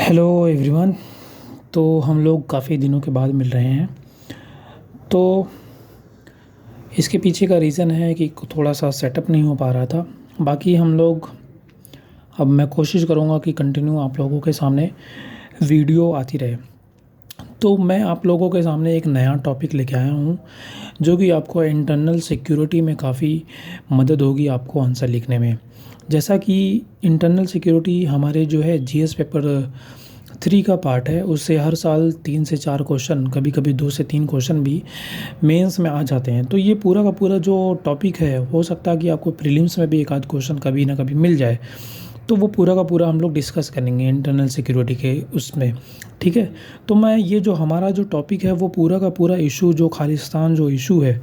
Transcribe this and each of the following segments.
Hello everyone. तो हम लोग काफ़ी दिनों के बाद मिल रहे हैं। तो इसके पीछे का रीज़न है कि थोड़ा सा सेटअप नहीं हो पा रहा था। बाकी हम लोग अब मैं कोशिश करूँगा कि कंटिन्यू आप लोगों के सामने वीडियो आती रहे। तो मैं आप लोगों के सामने एक नया टॉपिक लेके आया हूँ जो कि आपको इंटरनल सिक्योरिटी में काफ़ी मदद होगी आपको आंसर लिखने में। जैसा कि इंटरनल सिक्योरिटी हमारे जो है जीएस पेपर 3 का पार्ट है, उससे हर साल 3 से 4 क्वेश्चन, कभी कभी 2 से 3 क्वेश्चन भी मेंस में आ जाते हैं। तो ये पूरा का पूरा जो टॉपिक है, हो सकता है कि आपको प्रीलिम्स में भी एक आध क्वेश्चन कभी ना कभी मिल जाए। तो वो पूरा का पूरा हम लोग डिस्कस करेंगे इंटरनल सिक्योरिटी के उसमें। ठीक है। तो मैं ये जो हमारा जो टॉपिक है वो पूरा का पूरा इशू, जो खालिस्तान जो इशू है,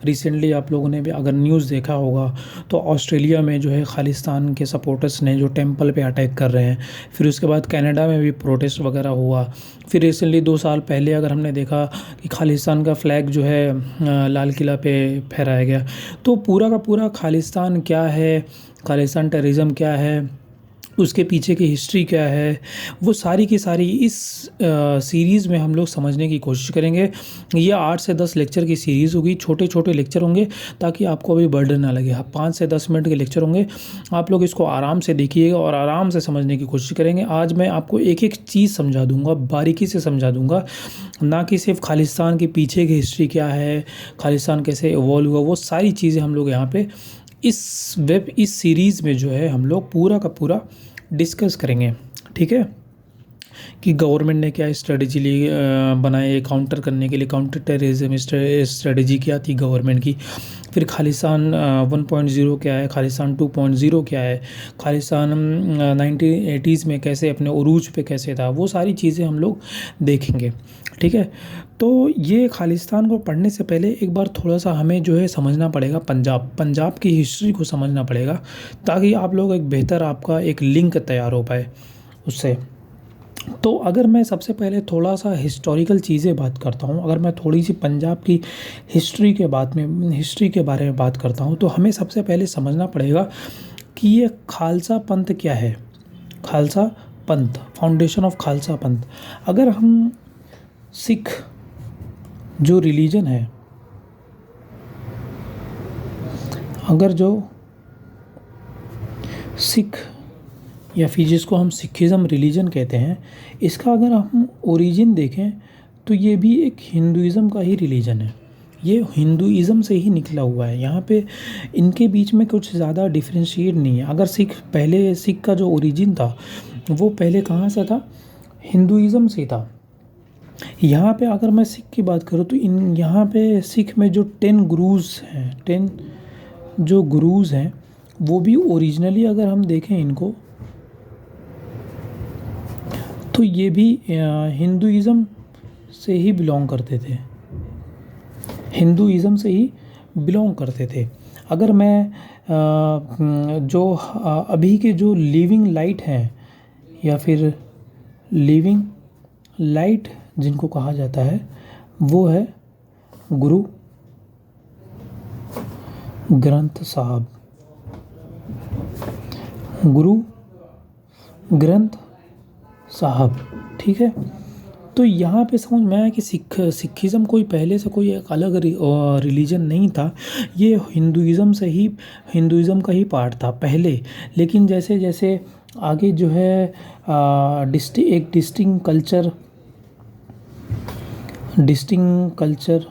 रिसेंटली आप लोगों ने भी अगर न्यूज़ देखा होगा तो ऑस्ट्रेलिया में जो है खालिस्तान के सपोर्टर्स ने जो टेंपल पे अटैक कर रहे हैं। फिर उसके बाद कनाडा में भी प्रोटेस्ट वगैरह हुआ। फिर रिसेंटली 2 साल पहले अगर हमने देखा कि खालिस्तान का फ्लैग जो है लाल किला पे फहराया गया। तो पूरा का पूरा खालिस्तान क्या है, खालिस्तान टेररिज्म क्या है, उसके पीछे की हिस्ट्री क्या है, वो सारी की सारी इस सीरीज़ में हम लोग समझने की कोशिश करेंगे। ये 8 से 10 लेक्चर की सीरीज़ होगी, छोटे छोटे लेक्चर होंगे ताकि आपको अभी बर्डन ना लगे। 5 से 10 मिनट के लेक्चर होंगे, आप लोग इसको आराम से देखिएगा और आराम से समझने की कोशिश करेंगे। आज मैं आपको एक एक चीज़ समझा दूंगा, बारीकी से समझा दूंगा, ना कि सिर्फ खालिस्तान के पीछे की हिस्ट्री क्या है, खालिस्तान कैसे इवॉल्व हुआ, वो सारी चीज़ें हम लोग यहाँ पे इस सीरीज़ में जो है हम लोग पूरा का पूरा डिस्कस करेंगे। ठीक है। कि गवर्नमेंट ने क्या स्ट्रेटजी ली बनाए काउंटर करने के लिए, काउंटर टेररिज्म स्ट्रेटजी क्या थी गवर्नमेंट की। फिर खालिस्तान 1.0 क्या है, खालिस्तान 2.0 क्या है, खालिस्तान 1980s में कैसे अपने उरूज पे कैसे था, वो सारी चीज़ें हम लोग देखेंगे। ठीक है। तो ये खालिस्तान को पढ़ने से पहले एक बार थोड़ा सा हमें जो है समझना पड़ेगा पंजाब की हिस्ट्री को समझना पड़ेगा, ताकि आप लोग एक बेहतर आपका एक लिंक तैयार हो पाए उससे। तो अगर मैं सबसे पहले थोड़ा सा हिस्टोरिकल चीज़ें बात करता हूँ, अगर मैं थोड़ी सी पंजाब की हिस्ट्री के बारे में बात करता हूँ, तो हमें सबसे पहले समझना पड़ेगा कि ये खालसा पंथ क्या है। खालसा पंथ, फाउंडेशन ऑफ खालसा पंथ। अगर हम सिख जो रिलीजन है, अगर जो सिख या फिर जिसको हम सिखिज़म रिलीजन कहते हैं, इसका अगर हम ओरिजिन देखें तो ये भी एक हिंदुइज़म का ही रिलीजन है। ये हिंदुइज़म से ही निकला हुआ है। यहाँ पे इनके बीच में कुछ ज़्यादा डिफरेंशिएट नहीं है। अगर सिख का जो ओरिजिन था वो पहले कहाँ से था, हिंदुइज़म से था। यहाँ पे अगर मैं सिख की बात करूँ तो यहाँ पे सिख में जो 10 गुरुज़ हैं, 10 जो गुरुज़ हैं, वो भी ओरिजिनली अगर हम देखें इनको, तो ये भी हिंदुइज़म से ही बिलोंग करते थे, हिंदुइज़म से ही बिलोंग करते थे। अगर मैं अभी के जो लिविंग लाइट हैं, या फिर लिविंग लाइट जिनको कहा जाता है, वो है गुरु ग्रंथ साहब, गुरु ग्रंथ साहब। ठीक है। तो यहाँ पे समझ में आया कि सिखिज़म कोई पहले से कोई एक अलग रिलीजन नहीं था। ये हिंदुइज़म का ही पार्ट था पहले। लेकिन जैसे जैसे आगे जो है एक डिस्टिंक्ट कल्चर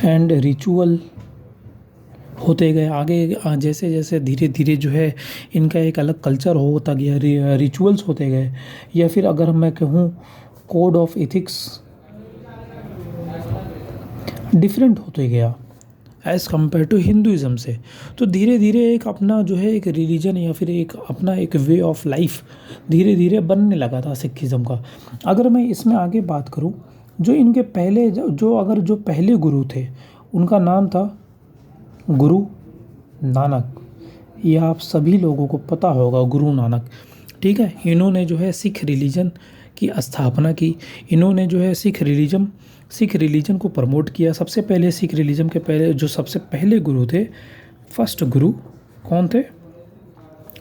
एंड रिचुअल होते गए आगे, जैसे जैसे धीरे धीरे जो है इनका एक अलग कल्चर होता गया, रिचुअल्स होते गए, या फिर अगर मैं कहूँ कोड ऑफ एथिक्स डिफरेंट होते गया एज़ कम्पेयर टू हिंदुइज़म से। तो धीरे धीरे एक अपना जो है एक रिलीजन या फिर एक अपना एक वे ऑफ लाइफ धीरे धीरे बनने लगा था सिखिज़म का। अगर मैं इसमें आगे बात करूँ, जो इनके पहले जो पहले गुरु थे, उनका नाम था गुरु नानक। ये आप सभी लोगों को पता होगा, गुरु नानक। ठीक है। इन्होंने जो है सिख रिलीजन की स्थापना की। इन्होंने जो है सिख रिलीजन को प्रमोट किया। सबसे पहले सिख रिलीजन के पहले जो सबसे पहले गुरु थे, फर्स्ट गुरु कौन थे,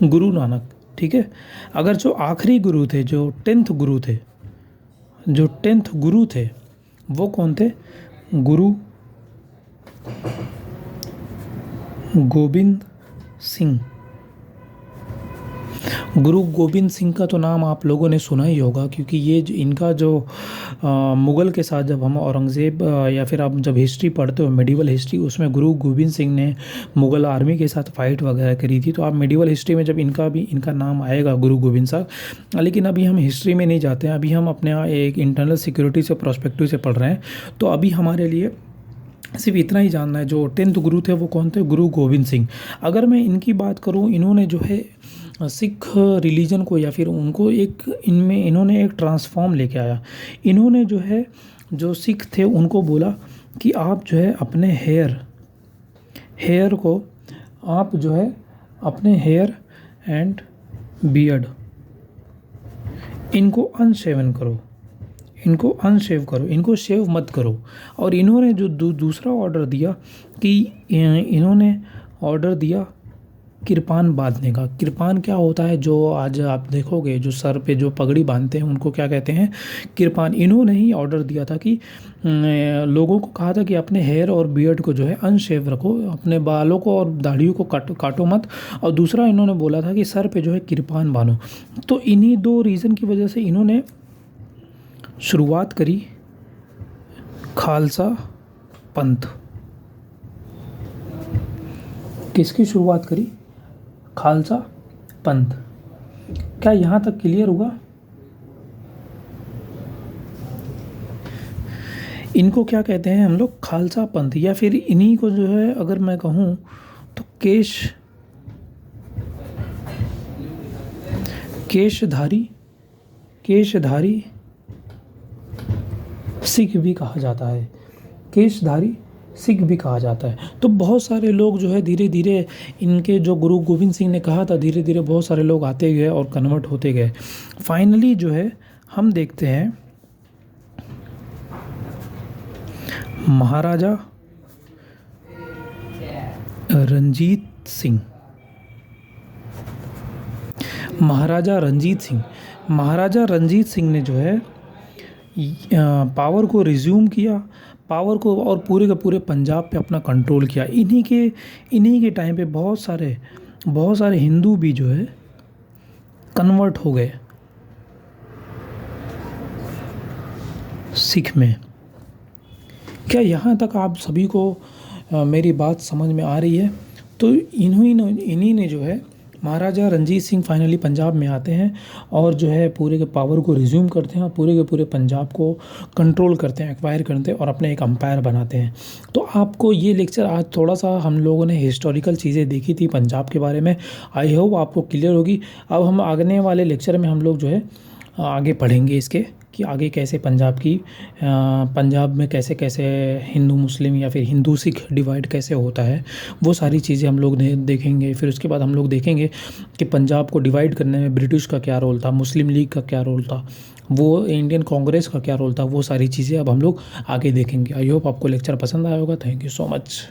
गुरु नानक। ठीक है। अगर जो आखिरी गुरु थे, जो 10th गुरु थे, जो 10th गुरु थे, वो कौन थे? गुरु गोविंद सिंह। गुरु गोविंद सिंह का तो नाम आप लोगों ने सुना ही होगा, क्योंकि ये इनका जो मुग़ल के साथ जब हम औरंगज़ेब या फिर आप जब हिस्ट्री पढ़ते हो, मेडिवल हिस्ट्री, उसमें गुरु गोविंद सिंह ने मुग़ल आर्मी के साथ फ़ाइट वगैरह करी थी। तो आप मेडिवल हिस्ट्री में जब इनका नाम आएगा, गुरु गोविंद साहब। लेकिन अभी हम हिस्ट्री में नहीं जाते हैं, अभी हम अपने यहाँ एक इंटरनल सिक्योरिटी से पर्सपेक्टिव से पढ़ रहे हैं। तो अभी हमारे लिए सिर्फ इतना ही जानना है, जो 10th गुरु थे वो कौन थे? गुरु गोविंद सिंह। अगर मैं इनकी बात करूं, इन्होंने जो है सिख रिलीजन को, या फिर उनको इन्होंने एक ट्रांसफॉर्म लेके आया। इन्होंने जो है, जो सिख थे उनको बोला कि आप जो है अपने हेयर को, आप जो है अपने हेयर एंड बियर्ड, इनको अनशेवन करो, इनको अनशेव करो, इनको शेव मत करो। और इन्होंने जो दूसरा ऑर्डर दिया कि इन्होंने ऑर्डर दिया किरपान बांधने का। किरपान क्या होता है? जो आज आप देखोगे जो सर पे जो पगड़ी बांधते हैं उनको क्या कहते हैं? किरपान। इन्होंने ही ऑर्डर दिया था कि लोगों को कहा था कि अपने हेयर और बियर्ड को जो है अनशेव रखो, अपने बालों को और दाढ़ियों को काटो मत। और दूसरा इन्होंने बोला था कि सर पे जो है किरपान बांधो। तो इन्हीं दो रीज़न की वजह से इन्होंने शुरुआत करी खालसा पंथ। किसकी शुरुआत करी? खालसा पंथ। क्या यहाँ तक क्लियर हुआ? इनको क्या कहते हैं हम लोग? खालसा पंथ। या फिर इन्हीं को जो है अगर मैं कहूँ तो केशधारी सिख भी कहा जाता है। केशधारी सिख भी कहा जाता है। तो बहुत सारे लोग जो है धीरे धीरे, इनके जो गुरु गोविंद सिंह ने कहा था, धीरे धीरे बहुत सारे लोग आते गए और कन्वर्ट होते गए। फाइनली जो है हम देखते हैं महाराजा रंजीत सिंह। महाराजा रंजीत सिंह ने जो है पावर को रिज्यूम किया, पावर को, और पूरे के पूरे पंजाब पे अपना कंट्रोल किया। इन्हीं के टाइम पे बहुत सारे हिंदू भी जो है कन्वर्ट हो गए सिख में। क्या यहाँ तक आप सभी को मेरी बात समझ में आ रही है? तो इन्हीं ने जो है, महाराजा रंजीत सिंह फाइनली पंजाब में आते हैं और जो है पूरे के पावर को रिज्यूम करते हैं और पूरे के पूरे पंजाब को कंट्रोल करते हैं, एक्वायर करते हैं और अपने एक अम्पायर बनाते हैं। तो आपको ये लेक्चर आज थोड़ा सा हम लोगों ने हिस्टोरिकल चीज़ें देखी थी पंजाब के बारे में, आई होप आपको क्लियर होगी। अब हम आगने वाले लेक्चर में हम लोग जो है आगे पढ़ेंगे इसके, कि आगे कैसे पंजाब में कैसे कैसे हिंदू मुस्लिम या फिर हिंदू सिख डिवाइड कैसे होता है, वो सारी चीज़ें हम लोग देखेंगे। फिर उसके बाद हम लोग देखेंगे कि पंजाब को डिवाइड करने में ब्रिटिश का क्या रोल था, मुस्लिम लीग का क्या रोल था, वो इंडियन कांग्रेस का क्या रोल था, वो सारी चीज़ें अब हम लोग आगे देखेंगे। आई होप आपको लेक्चर पसंद आया होगा। Thank you so much.